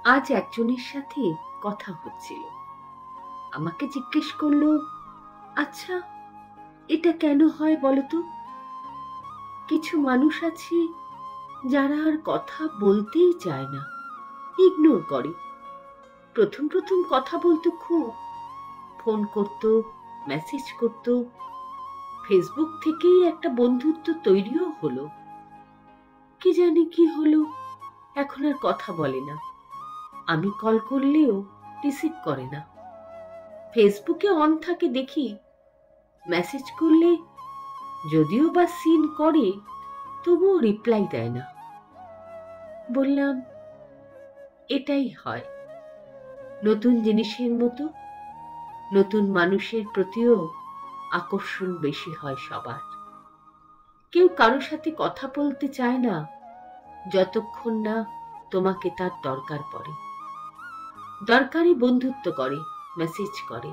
আজ একজনের সাথে কথা হচ্ছিল, আমাকে জিজ্ঞেস করলো, আচ্ছা এটা কেন হয় বলতো? কিছু মানুষ আছে যারা আর কথা বলতেই চায় না, ইগনোর করে। প্রথম প্রথম কথা বলতো খুব, ফোন করতো, মেসেজ করতো, ফেসবুক থেকেই একটা বন্ধুত্ব তৈরিও হলো। কি জানি কি হলো, এখন আর কথা বলে না। আমি কল করলেও রিসিভ করে না। ফেসবুকে অন থাকে দেখি, মেসেজ করলে যদিও বা সিন করে তবুও রিপ্লাই দেয় না। বললাম, এটাই হয়। নতুন জিনিসের মতো নতুন মানুষের প্রতিও আকর্ষণ বেশি হয় সবার। কেউ কারো সাথে কথা বলতে চায় না যতক্ষণ না তোমাকে তার দরকার পড়ে। দরকারি বন্ধুত্ব করে, মেসেজ করে,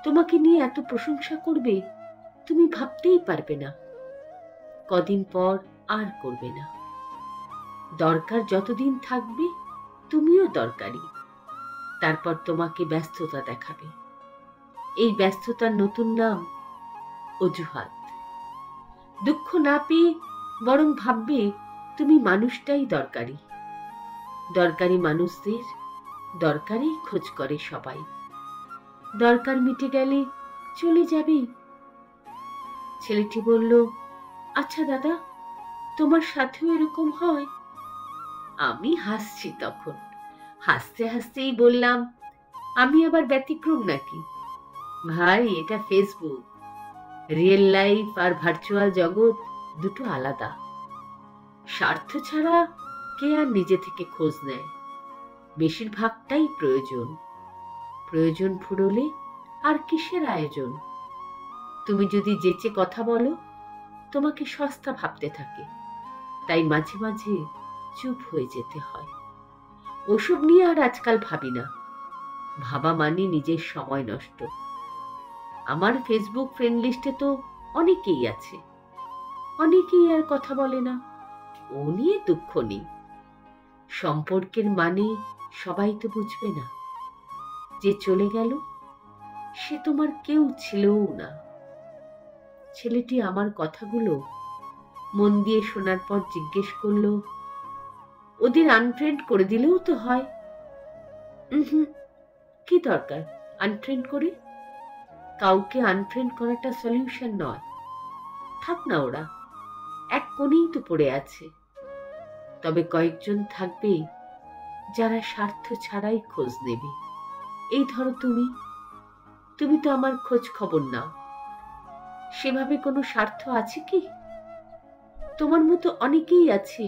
তোমাকে নিয়ে এত প্রশংসা করবে তুমি ভাবতেই পারবে না। কদিন পর আর করবে না। দরকার যতদিন থাকবে তুমিও দরকারি, তারপর তোমাকে ব্যস্ততা দেখাবে। এই ব্যস্ততার নতুন নাম অজুহাত। দুঃখ না পেয়ে বরং ভাববে তুমি মানুষটাই দরকারি। দরকারি মানুষদের দরকারই খোঁজ করে সবাই। দরকার মিটে গেলে চলে যাবে। ছেলেটি বলল, আচ্ছা দাদা, তোমার সাথেও এরকম হয়? আমি হাসছি তখন। হাসতে হাসতেই বললাম, আমি আবার ব্যতিক্রম নাকি? ভাই, এটা ফেসবুক। রিয়েল লাইফ আর ভার্চুয়াল জগৎ দুটো আলাদা। স্বার্থ ছাড়া কে আর নিজে থেকে খোঁজ নেয়? বেশিরভাগটাই প্রয়োজন। প্রয়োজন ফুরোলে আর কিসের আয়োজন? তুমি যদি যেচে কথা বলো তোমাকে সস্তা ভাবতে থাকে, তাই মাঝে মাঝে চুপ হয়ে যেতে হয়। ওসব নিয়ে আর আজকাল ভাবি না। ভাবা মানে নিজের সময় নষ্ট। আমার ফেসবুক ফ্রেন্ড লিস্টে তো অনেকেই আছে, অনেকেই আর কথা বলে না। ও নিয়ে দুঃখ নেই। সম্পর্কের মানে সবাই তো বুঝবে না। যে চলে গেল সে তোমার কেউ ছিলও না। ছেলেটি আমার কথাগুলো মন দিয়ে শোনার পর জিজ্ঞেস করলো, ওদের আনফ্রেন্ড করে দিলেও তো হয়? হুম, কি দরকার আনফ্রেন্ড করে? কাউকে আনফ্রেন্ড করাটা সলিউশন নয়। থাক না, ওরা এক কোণেই তো পড়ে আছে। তবে কয়েকজন থাকবে যারা স্বার্থ ছাড়াই খোঁজ নেবে। এই ধরো তুমি, তুমি তো আমার খোঁজ খবর নাও। সেভাবে কোনো স্বার্থ আছে কি? তোমার মতো অনেকেই আছে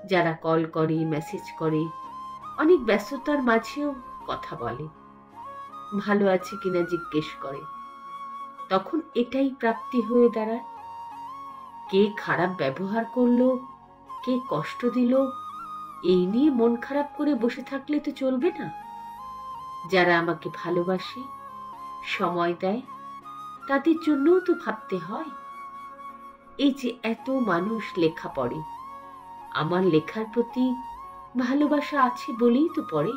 যারা কল করে, মেসেজ করে, অনেক ব্যস্ততার মাঝেও কথা বলে, ভালো আছে কিনা জিজ্ঞেস করে। তখন এটাই প্রাপ্তি হয়ে দাঁড়ায়। কে খারাপ ব্যবহার করলো, কে কষ্ট দিল, এই নিয়ে মন খারাপ করে বসে থাকলে তো চলবে না। যারা আমাকে ভালোবাসে, সময় দেয়, তাদের জন্যও তো ভাবতে হয়। এই যে এত মানুষ লেখা পড়ে, আমার লেখার প্রতি ভালোবাসা আছে বলেই তো পড়ে।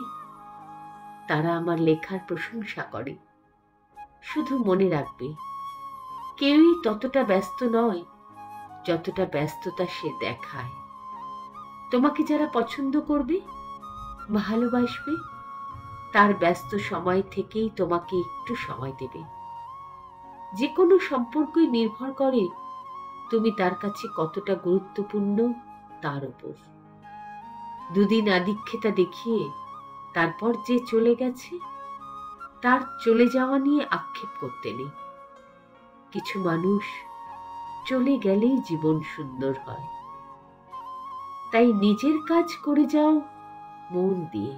তারা আমার লেখার প্রশংসা করে। শুধু মনে রাখবে, কেউই ততটা ব্যস্ত নয় যতটা ব্যস্ততা সে দেখায়। তোমাকে যারা পছন্দ করবে, ভালোবাসবে, তার ব্যস্ত সময় থেকেই তোমাকে একটু সময় দেবে। যে কোনো সম্পর্কই নির্ভর করে তুমি তার কাছে কতটা গুরুত্বপূর্ণ তার উপর। দুদিন আদিক্ষেতা দেখিয়ে তারপর যে চলে গেছে, তার চলে যাওয়া নিয়ে আক্ষেপ করতে নেই। কিছু মানুষ চলে গেলেই জীবন সুন্দর হয়। তাই নিজের কাজ করে যাও মন দিয়ে।